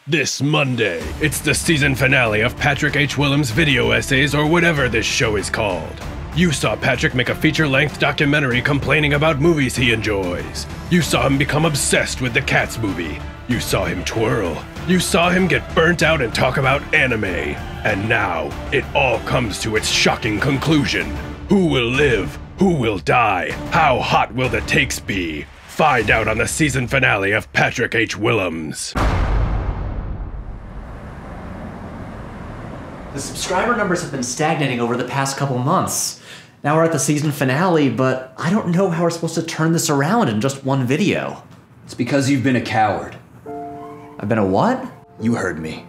This Monday, it's the season finale of Patrick H. Willems' video essays or whatever this show is called. You saw Patrick make a feature-length documentary complaining about movies he enjoys. You saw him become obsessed with the Cats movie. You saw him twirl. You saw him get burnt out and talk about anime. And now, it all comes to its shocking conclusion. Who will live? Who will die? How hot will the takes be? Find out on the season finale of Patrick H. Willems. The subscriber numbers have been stagnating over the past couple months. Now we're at the season finale, but I don't know how we're supposed to turn this around in just one video. It's because you've been a coward. I've been a what? You heard me.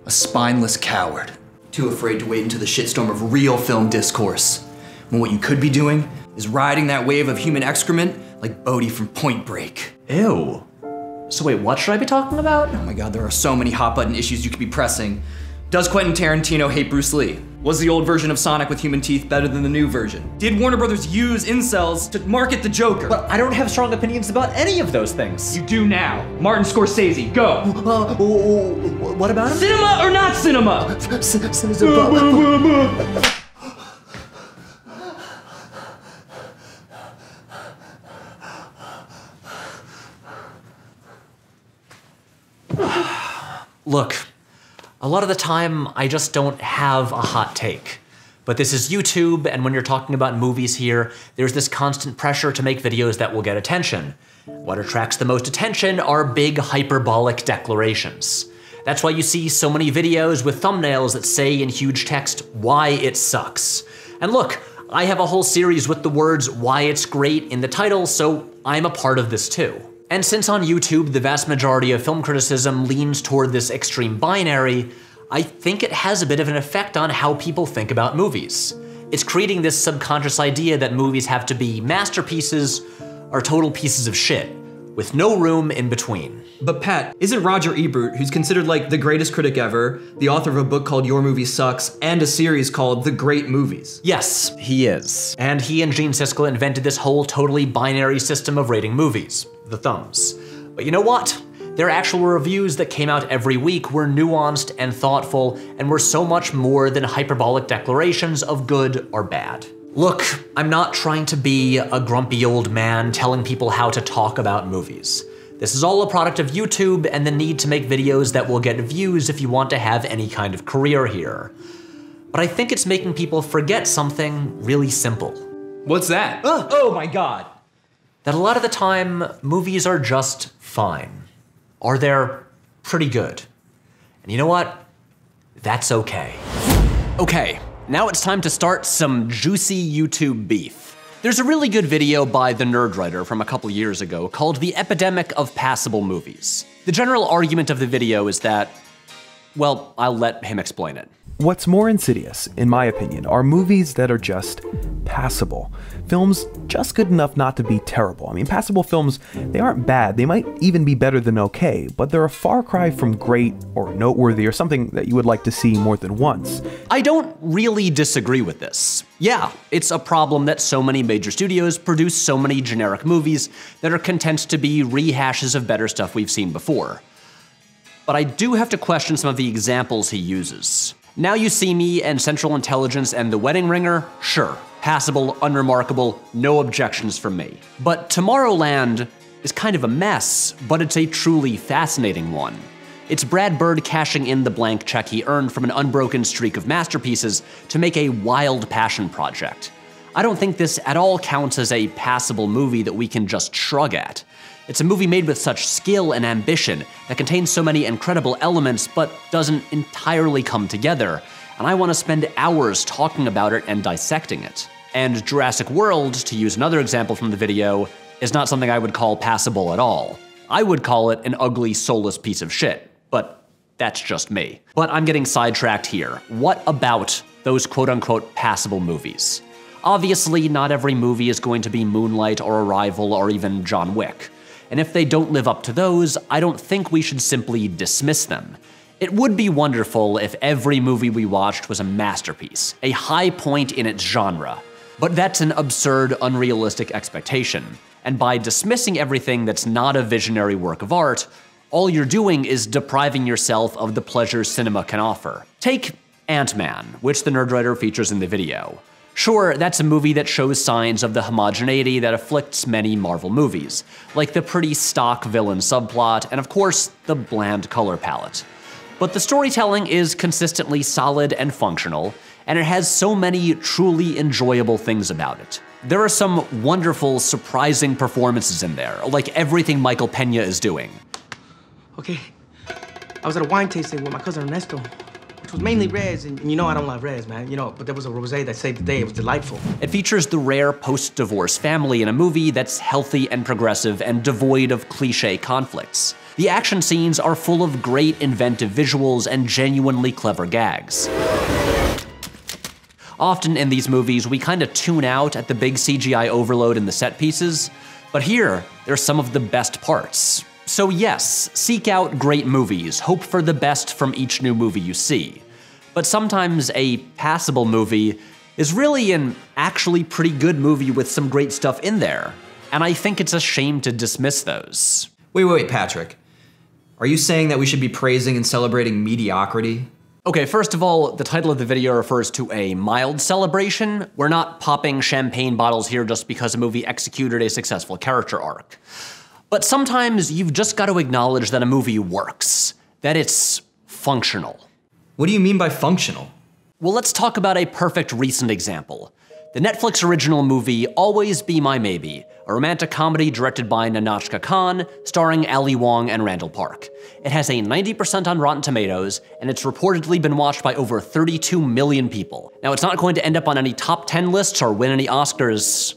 A spineless coward. Too afraid to wade into the shitstorm of real film discourse. When what you could be doing is riding that wave of human excrement like Bodhi from Point Break. Ew. So wait, what should I be talking about? Oh my god, there are so many hot button issues you could be pressing. Does Quentin Tarantino hate Bruce Lee? Was the old version of Sonic with human teeth better than the new version? Did Warner Brothers use incels to market the Joker? But I don't have strong opinions about any of those things. You do now. Martin Scorsese, go! What about him? Cinema or not cinema? Look, a lot of the time, I just don't have a hot take. But this is YouTube, and when you're talking about movies here, there's this constant pressure to make videos that will get attention. What attracts the most attention are big hyperbolic declarations. That's why you see so many videos with thumbnails that say in huge text, why it sucks. And look, I have a whole series with the words why it's great in the title, so I'm a part of this too. And since on YouTube, the vast majority of film criticism leans toward this extreme binary, I think it has a bit of an effect on how people think about movies. It's creating this subconscious idea that movies have to be masterpieces or total pieces of shit, with no room in between. But Pat, isn't Roger Ebert, who's considered like the greatest critic ever, the author of a book called Your Movie Sucks, and a series called The Great Movies? Yes, he is. And he and Gene Siskel invented this whole totally binary system of rating movies, the thumbs. But you know what? Their actual reviews that came out every week were nuanced and thoughtful and were so much more than hyperbolic declarations of good or bad. Look, I'm not trying to be a grumpy old man telling people how to talk about movies. This is all a product of YouTube and the need to make videos that will get views if you want to have any kind of career here. But I think it's making people forget something really simple. What's that? Oh my god. That a lot of the time, movies are just fine. Or they're pretty good. And you know what? That's okay. Okay, now it's time to start some juicy YouTube beef. There's a really good video by The Nerdwriter from a couple years ago called The Epidemic of Passable Movies. The general argument of the video is that, well, I'll let him explain it. What's more insidious, in my opinion, are movies that are just passable. Films just good enough not to be terrible. I mean, passable films, they aren't bad. They might even be better than okay, but they're a far cry from great or noteworthy or something that you would like to see more than once. I don't really disagree with this. Yeah, it's a problem that so many major studios produce so many generic movies that are content to be rehashes of better stuff we've seen before. But I do have to question some of the examples he uses. Now You See Me and Central Intelligence and The Wedding Ringer, sure. Passable, unremarkable, no objections from me. But Tomorrowland is kind of a mess, but it's a truly fascinating one. It's Brad Bird cashing in the blank check he earned from an unbroken streak of masterpieces to make a wild passion project. I don't think this at all counts as a passable movie that we can just shrug at. It's a movie made with such skill and ambition that contains so many incredible elements but doesn't entirely come together, and I want to spend hours talking about it and dissecting it. And Jurassic World, to use another example from the video, is not something I would call passable at all. I would call it an ugly, soulless piece of shit, but that's just me. But I'm getting sidetracked here. What about those quote-unquote passable movies? Obviously, not every movie is going to be Moonlight or Arrival or even John Wick. And if they don't live up to those, I don't think we should simply dismiss them. It would be wonderful if every movie we watched was a masterpiece, a high point in its genre. But that's an absurd, unrealistic expectation. And by dismissing everything that's not a visionary work of art, All you're doing is depriving yourself of the pleasures cinema can offer. Take Ant-Man, which the Nerdwriter features in the video. Sure, that's a movie that shows signs of the homogeneity that afflicts many Marvel movies, like the pretty stock villain subplot, and of course, the bland color palette. But the storytelling is consistently solid and functional, and it has so many truly enjoyable things about it. There are some wonderful, surprising performances in there, like everything Michael Pena is doing. Okay, I was at a wine tasting with my cousin Ernesto, which was mainly reds, and you know I don't love reds, man, but there was a rosé that saved the day. It was delightful. It features the rare post-divorce family in a movie that's healthy and progressive and devoid of cliché conflicts. The action scenes are full of great inventive visuals and genuinely clever gags. Often in these movies, we kinda tune out at the big CGI overload in the set pieces, but here, they're some of the best parts. So yes, seek out great movies, hope for the best from each new movie you see. But sometimes a passable movie is really an actually pretty good movie with some great stuff in there, and I think it's a shame to dismiss those. Wait, Patrick. Are you saying that we should be praising and celebrating mediocrity? Okay, first of all, the title of the video refers to a mild celebration. We're not popping champagne bottles here just because a movie executed a successful character arc. But sometimes you've just got to acknowledge that a movie works, that it's functional. What do you mean by functional? Well, let's talk about a perfect recent example. The Netflix original movie Always Be My Maybe, a romantic comedy directed by Nahnatchka Khan, starring Ali Wong and Randall Park. It has a 90% on Rotten Tomatoes, and it's reportedly been watched by over 32 million people. Now, it's not going to end up on any top 10 lists or win any Oscars,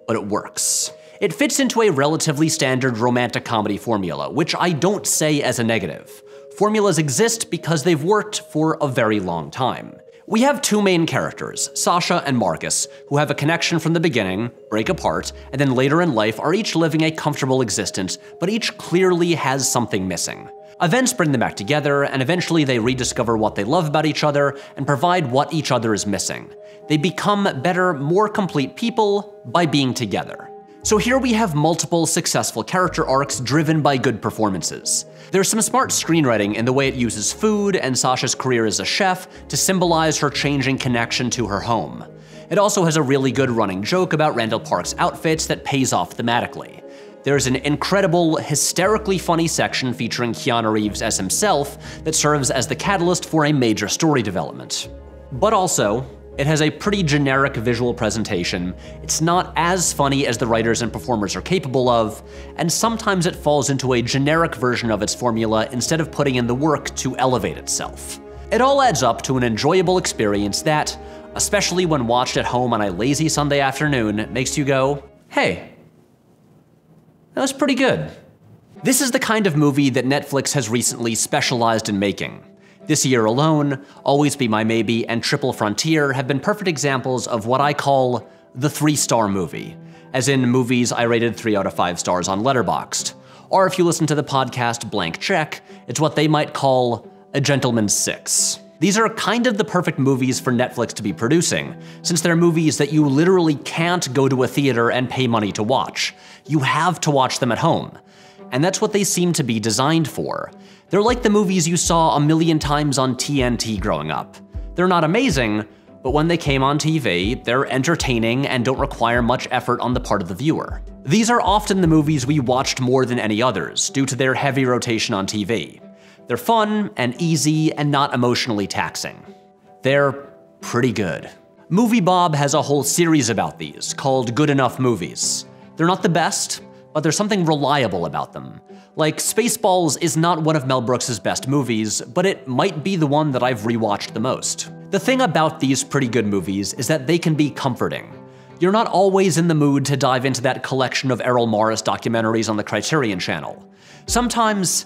but it works. It fits into a relatively standard romantic comedy formula, which I don't say as a negative. Formulas exist because they've worked for a very long time. We have two main characters, Sasha and Marcus, who have a connection from the beginning, break apart, and then later in life are each living a comfortable existence, but each clearly has something missing. Events bring them back together, and eventually they rediscover what they love about each other and provide what each other is missing. They become better, more complete people by being together. So here we have multiple successful character arcs driven by good performances. There's some smart screenwriting in the way it uses food and Sasha's career as a chef to symbolize her changing connection to her home. It also has a really good running joke about Randall Park's outfits that pays off thematically. There's an incredible, hysterically funny section featuring Keanu Reeves as himself that serves as the catalyst for a major story development. But also, it has a pretty generic visual presentation, it's not as funny as the writers and performers are capable of, and sometimes it falls into a generic version of its formula instead of putting in the work to elevate itself. It all adds up to an enjoyable experience that, especially when watched at home on a lazy Sunday afternoon, makes you go, hey, that was pretty good. This is the kind of movie that Netflix has recently specialized in making. This year alone, Always Be My Maybe and Triple Frontier have been perfect examples of what I call the 3-star movie, as in movies I rated 3 out of 5 stars on Letterboxd. Or if you listen to the podcast Blank Check, it's what they might call a gentleman's 6. These are kind of the perfect movies for Netflix to be producing, since they're movies that you literally can't go to a theater and pay money to watch. You have to watch them at home. And that's what they seem to be designed for. They're like the movies you saw a million times on TNT growing up. They're not amazing, but when they came on TV, they're entertaining and don't require much effort on the part of the viewer. These are often the movies we watched more than any others, due to their heavy rotation on TV. They're fun and easy and not emotionally taxing. They're pretty good. Movie Bob has a whole series about these, called Good Enough Movies. They're not the best, but there's something reliable about them. Like, Spaceballs is not one of Mel Brooks' best movies, but it might be the one that I've rewatched the most. The thing about these pretty good movies is that they can be comforting. You're not always in the mood to dive into that collection of Errol Morris documentaries on the Criterion Channel. Sometimes,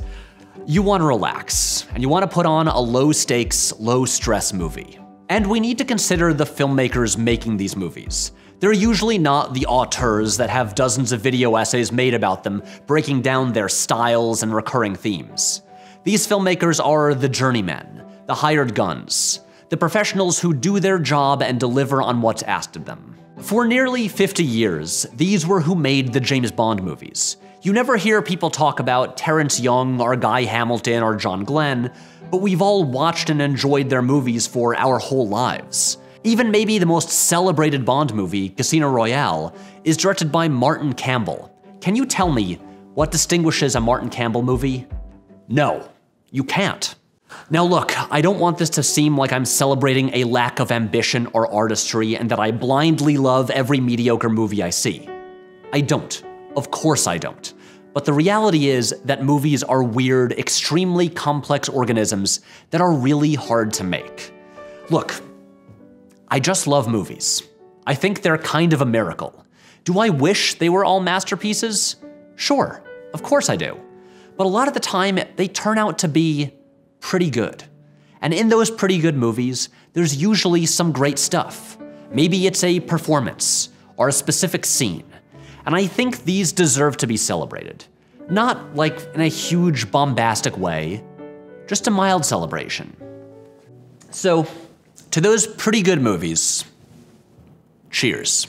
you want to relax, and you want to put on a low-stakes, low-stress movie. And we need to consider the filmmakers making these movies. They're usually not the auteurs that have dozens of video essays made about them, breaking down their styles and recurring themes. These filmmakers are the journeymen, the hired guns, the professionals who do their job and deliver on what's asked of them. For nearly 50 years, these were who made the James Bond movies. You never hear people talk about Terrence Young or Guy Hamilton or John Glenn, but we've all watched and enjoyed their movies for our whole lives. Even maybe the most celebrated Bond movie, Casino Royale, is directed by Martin Campbell. Can you tell me what distinguishes a Martin Campbell movie? No, you can't. Now look, I don't want this to seem like I'm celebrating a lack of ambition or artistry and that I blindly love every mediocre movie I see. I don't. Of course I don't. But the reality is that movies are weird, extremely complex organisms that are really hard to make. Look, I just love movies. I think they're kind of a miracle. Do I wish they were all masterpieces? Sure, of course I do. But a lot of the time, they turn out to be pretty good. And in those pretty good movies, there's usually some great stuff. Maybe it's a performance or a specific scene. And I think these deserve to be celebrated. Not like in a huge bombastic way, just a mild celebration. So, to those pretty good movies, cheers.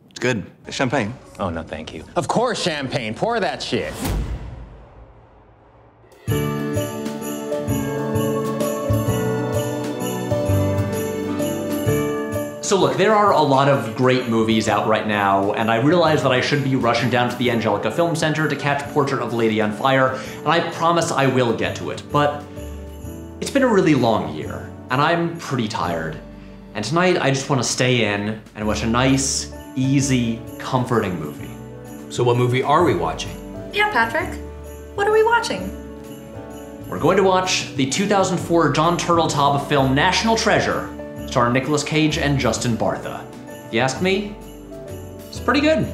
It's good. Champagne? Oh, no, thank you. Of course, champagne. Pour that shit. So look, there are a lot of great movies out right now, and I realize that I should be rushing down to the Angelica Film Center to catch Portrait of a Lady on Fire, and I promise I will get to it, but it's been a really long year, and I'm pretty tired. And tonight, I just want to stay in and watch a nice, easy, comforting movie. So what movie are we watching? Yeah, Patrick. What are we watching? We're going to watch the 2004 John Turteltaub film National Treasure, starring Nicolas Cage and Justin Bartha. If you ask me, it's pretty good.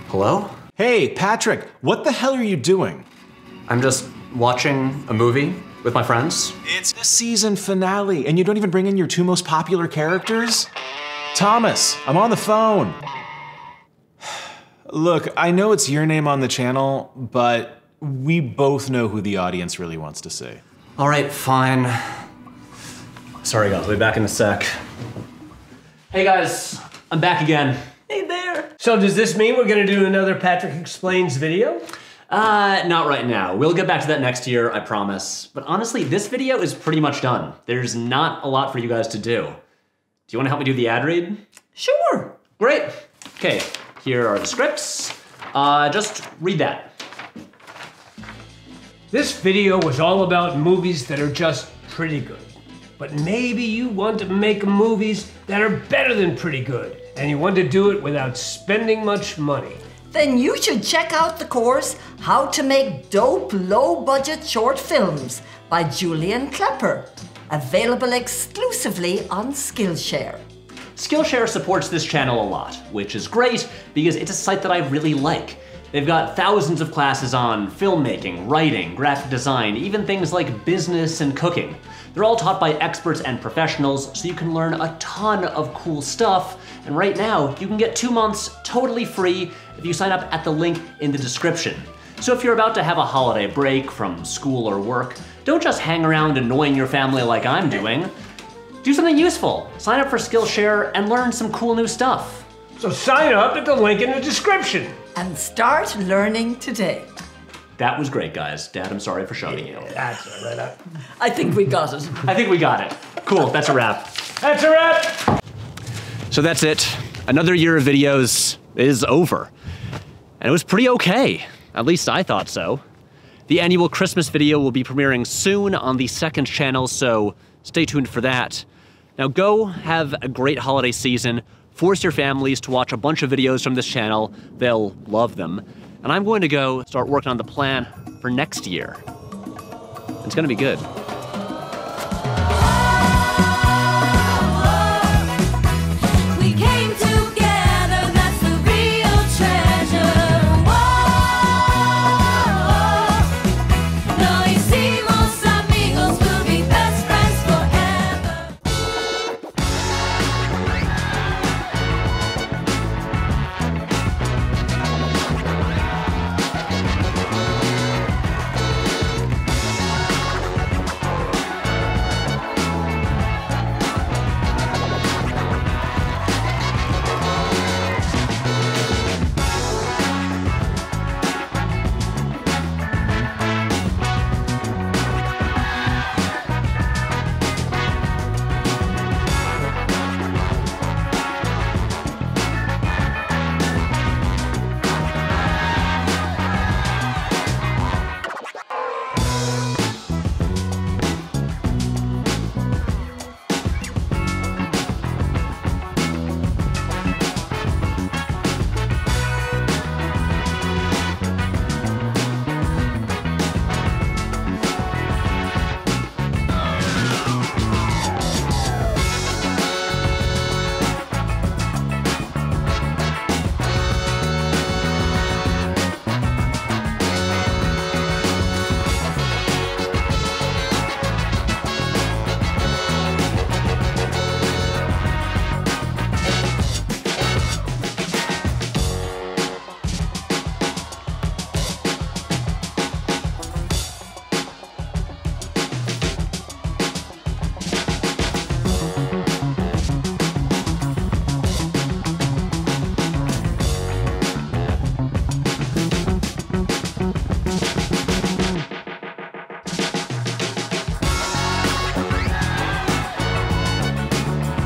Hello? Hey, Patrick, what the hell are you doing? I'm just watching a movie with my friends. It's the season finale, and you don't even bring in your two most popular characters? Thomas, I'm on the phone. Look, I know it's your name on the channel, but we both know who the audience really wants to see. All right, fine. Sorry guys, I'll be back in a sec. Hey guys, I'm back again. Hey there. So does this mean we're gonna do another Patrick Explains video? Not right now. We'll get back to that next year, I promise. But honestly, this video is pretty much done. There's not a lot for you guys to do. Do you wanna help me do the ad read? Sure. Great. Okay, here are the scripts. Just read that. This video was all about movies that are just pretty good. But maybe you want to make movies that are better than pretty good, and you want to do it without spending much money. Then you should check out the course, How to Make Dope Low-Budget Short Films by Julian Klepper, available exclusively on Skillshare. Skillshare supports this channel a lot, which is great because it's a site that I really like. They've got thousands of classes on filmmaking, writing, graphic design, even things like business and cooking. They're all taught by experts and professionals, so you can learn a ton of cool stuff. And right now, you can get 2 months totally free if you sign up at the link in the description. So if you're about to have a holiday break from school or work, don't just hang around annoying your family like I'm doing. Do something useful. Sign up for Skillshare and learn some cool new stuff. So sign up at the link in the description. And start learning today. That was great, guys. Dad, I'm sorry for showing you. That's all right. I think we got it. I think we got it. Cool, that's a wrap. That's a wrap! So that's it. Another year of videos is over. And it was pretty okay. At least I thought so. The annual Christmas video will be premiering soon on the second channel, so stay tuned for that. Now go have a great holiday season. Force your families to watch a bunch of videos from this channel. They'll love them. And I'm going to go start working on the plan for next year. It's gonna be good.